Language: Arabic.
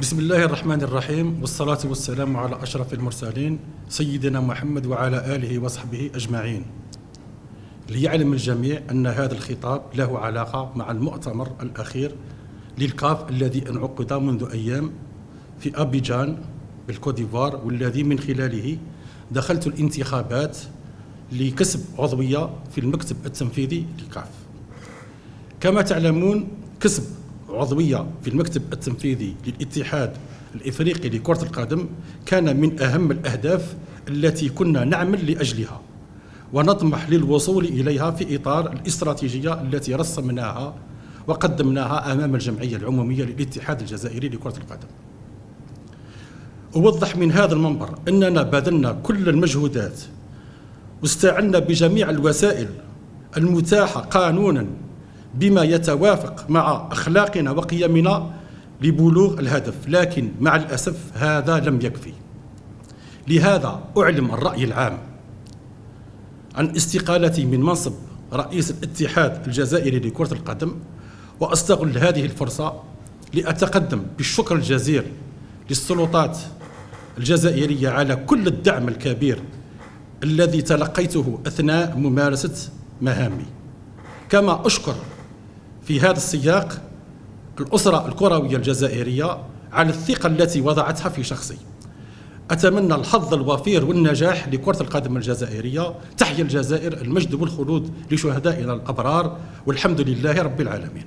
بسم الله الرحمن الرحيم، والصلاة والسلام على أشرف المرسلين سيدنا محمد وعلى آله وصحبه أجمعين. ليعلم الجميع أن هذا الخطاب له علاقة مع المؤتمر الأخير للكاف الذي انعقد منذ أيام في أبيجان بالكوت ديفوار، والذي من خلاله دخلت الانتخابات لكسب عضوية في المكتب التنفيذي للكاف. كما تعلمون، كسب عضوية في المكتب التنفيذي للاتحاد الإفريقي لكرة القدم كان من أهم الأهداف التي كنا نعمل لأجلها ونطمح للوصول إليها في إطار الاستراتيجية التي رسمناها وقدمناها أمام الجمعية العمومية للاتحاد الجزائري لكرة القدم. أوضح من هذا المنبر أننا بذلنا كل المجهودات واستعنا بجميع الوسائل المتاحة قانونا بما يتوافق مع أخلاقنا وقيمنا لبلوغ الهدف، لكن مع الأسف هذا لم يكفي. لهذا أعلم الرأي العام عن استقالتي من منصب رئيس الاتحاد الجزائري لكرة القدم، وأستغل هذه الفرصة لأتقدم بالشكر الجزيل للسلطات الجزائرية على كل الدعم الكبير الذي تلقيته أثناء ممارسة مهامي. كما أشكر في هذا السياق الأسرة الكروية الجزائرية على الثقة التي وضعتها في شخصي. أتمنى الحظ الوفير والنجاح لكرة القدم الجزائرية. تحيا الجزائر، المجد والخلود لشهدائنا الأبرار، والحمد لله رب العالمين.